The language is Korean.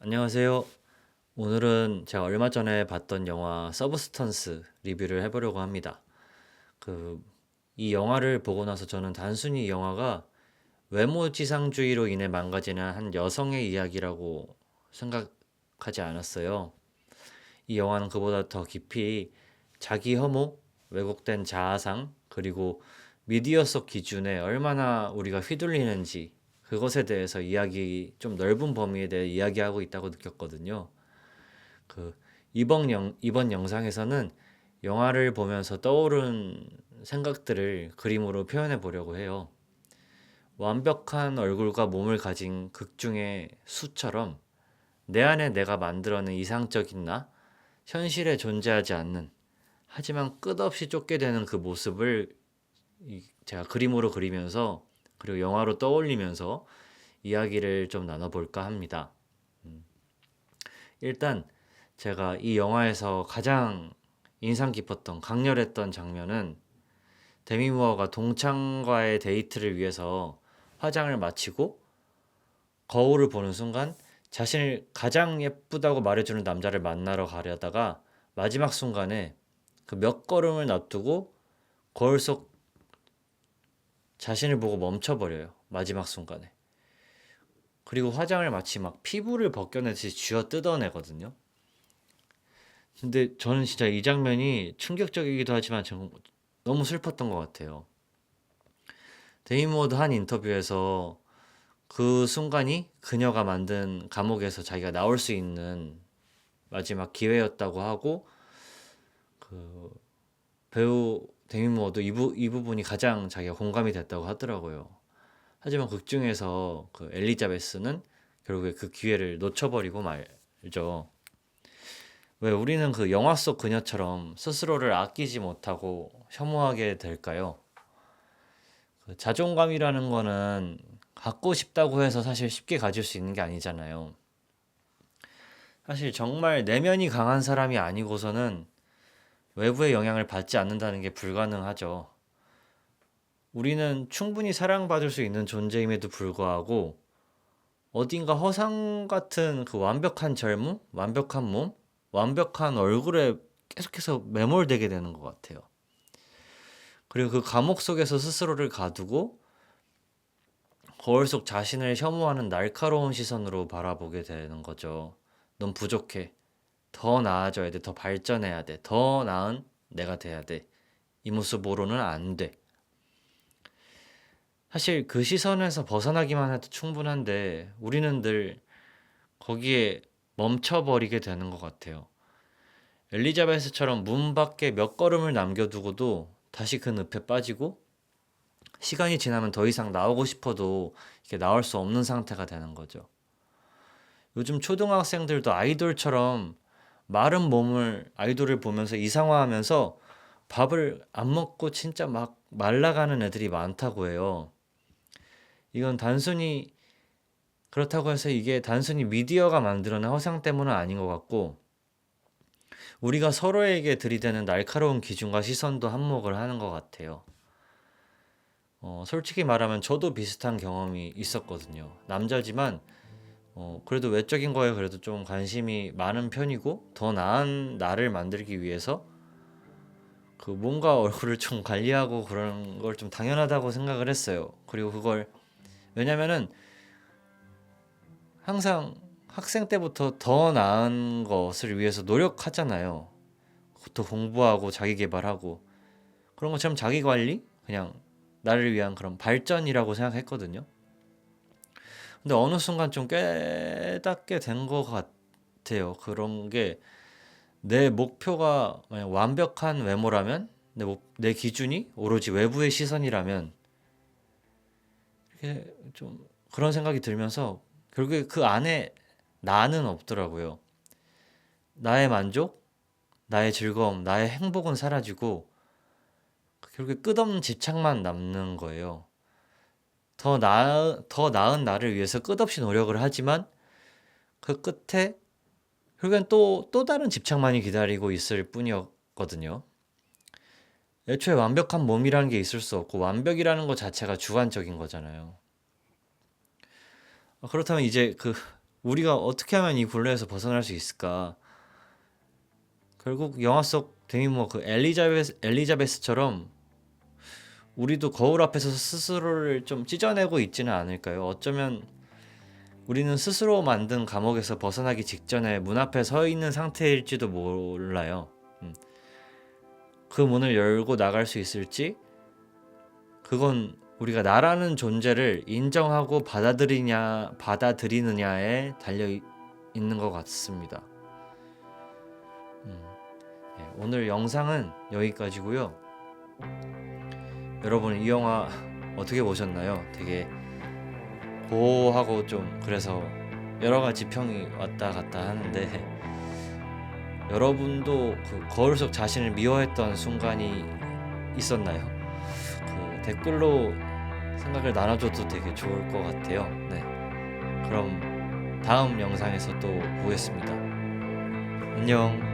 안녕하세요. 오늘은 제가 얼마 전에 봤던 영화 서브스턴스 리뷰를 해보려고 합니다. 그, 이 영화를 보고 나서 저는 단순히 이 영화가 외모 지상주의로 인해 망가지는 한 여성의 이야기라고 생각하지 않았어요. 이 영화는 그보다 더 깊이 자기 혐오, 왜곡된 자아상, 그리고 미디어 속 기준에 얼마나 우리가 휘둘리는지 그것에 대해서 좀 넓은 범위에 대해 이야기하고 있다고 느꼈거든요. 그 이번 영상에서는 영화를 보면서 떠오른 생각들을 그림으로 표현해 보려고 해요. 완벽한 얼굴과 몸을 가진 극 중의 수처럼 내 안에 내가 만들어낸 이상적인 나, 현실에 존재하지 않는, 하지만 끝없이 쫓게 되는 그 모습을 제가 그림으로 그리면서 그리고 영화로 떠올리면서 이야기를 좀 나눠볼까 합니다. 일단 제가 이 영화에서 가장 인상 깊었던 강렬했던 장면은 데미 무어가 동창과의 데이트를 위해서 화장을 마치고 거울을 보는 순간 자신을 가장 예쁘다고 말해주는 남자를 만나러 가려다가 마지막 순간에 그 몇 걸음을 놔두고 거울 속 자신을 보고 멈춰버려요. 마지막 순간에. 그리고 화장을 마치 막 피부를 벗겨내듯이 쥐어 뜯어내거든요. 근데 저는 진짜 이 장면이 충격적이기도 하지만 너무 슬펐던 것 같아요. 데미 무어도 한 인터뷰에서 그 순간이 그녀가 만든 감옥에서 자기가 나올 수 있는 마지막 기회였다고 하고 그 배우 데미 무어도 이 부분이 가장 자기가 공감이 됐다고 하더라고요. 하지만 극 중에서 그 엘리자베스는 결국에 그 기회를 놓쳐버리고 말죠. 왜 우리는 그 영화 속 그녀처럼 스스로를 아끼지 못하고 혐오하게 될까요? 그 자존감이라는 거는 갖고 싶다고 해서 사실 쉽게 가질 수 있는 게 아니잖아요. 사실 정말 내면이 강한 사람이 아니고서는 외부의 영향을 받지 않는다는 게 불가능하죠. 우리는 충분히 사랑받을 수 있는 존재임에도 불구하고 어딘가 허상 같은 그 완벽한 젊음, 완벽한 몸, 완벽한 얼굴에 계속해서 매몰되게 되는 것 같아요. 그리고 그 감옥 속에서 스스로를 가두고 거울 속 자신을 혐오하는 날카로운 시선으로 바라보게 되는 거죠. 넌 부족해. 더 나아져야 돼. 더 발전해야 돼. 더 나은 내가 돼야 돼. 이 모습으로는 안 돼. 사실 그 시선에서 벗어나기만 해도 충분한데 우리는 늘 거기에 멈춰버리게 되는 것 같아요. 엘리자베스처럼 문 밖에 몇 걸음을 남겨두고도 다시 그 늪에 빠지고 시간이 지나면 더 이상 나오고 싶어도 이게 나올 수 없는 상태가 되는 거죠. 요즘 초등학생들도 아이돌처럼 마른 몸을 아이돌을 보면서 이상화하면서 밥을 안 먹고 진짜 막 말라가는 애들이 많다고 해요. 이건 단순히 그렇다고 해서 이게 단순히 미디어가 만들어낸 허상 때문은 아닌 것 같고 우리가 서로에게 들이대는 날카로운 기준과 시선도 한몫을 하는 것 같아요. 솔직히 말하면 저도 비슷한 경험이 있었거든요. 남자지만 그래도 외적인 거에 그래도 좀 관심이 많은 편이고 더 나은 나를 만들기 위해서 그 몸과 얼굴을 좀 관리하고 그런 걸 좀 당연하다고 생각을 했어요. 그리고 그걸 왜냐면은 항상 학생 때부터 더 나은 것을 위해서 노력하잖아요. 더 공부하고 자기 개발하고 그런 것처럼 자기 관리 그냥 나를 위한 그런 발전이라고 생각했거든요. 근데 어느 순간 좀 깨닫게 된 것 같아요. 그런 게 내 목표가 만약 완벽한 외모라면 내 기준이 오로지 외부의 시선이라면 이렇게 좀 그런 생각이 들면서 결국에 그 안에 나는 없더라고요. 나의 만족, 나의 즐거움, 나의 행복은 사라지고 결국에 끝없는 집착만 남는 거예요. 더 나은 나를 위해서 끝없이 노력을 하지만 그 끝에 결국엔 또 다른 집착만이 기다리고 있을 뿐이었거든요. 애초에 완벽한 몸이라는 게 있을 수 없고 완벽이라는 것 자체가 주관적인 거잖아요. 그렇다면 이제 그 우리가 어떻게 하면 이 굴레에서 벗어날 수 있을까? 결국 영화 속 데미 무어 그 엘리자베스처럼 우리도 거울 앞에서 스스로를 좀 찢어내고 있지는 않을까요? 어쩌면 우리는 스스로 만든 감옥에서 벗어나기 직전에 문 앞에 서 있는 상태일지도 몰라요. 그 문을 열고 나갈 수 있을지, 그건 우리가 나라는 존재를 인정하고 받아들이느냐에 달려 있는 것 같습니다. 네, 오늘 영상은 여기까지고요. 여러분 이 영화 어떻게 보셨나요? 되게 고하고 좀 그래서 여러 가지 평이 왔다 갔다 하는데, 여러분도 그 거울 속 자신을 미워했던 순간이 있었나요? 그 댓글로 생각을 나눠줘도 되게 좋을 것 같아요. 네, 그럼 다음 영상에서 또 보겠습니다. 안녕.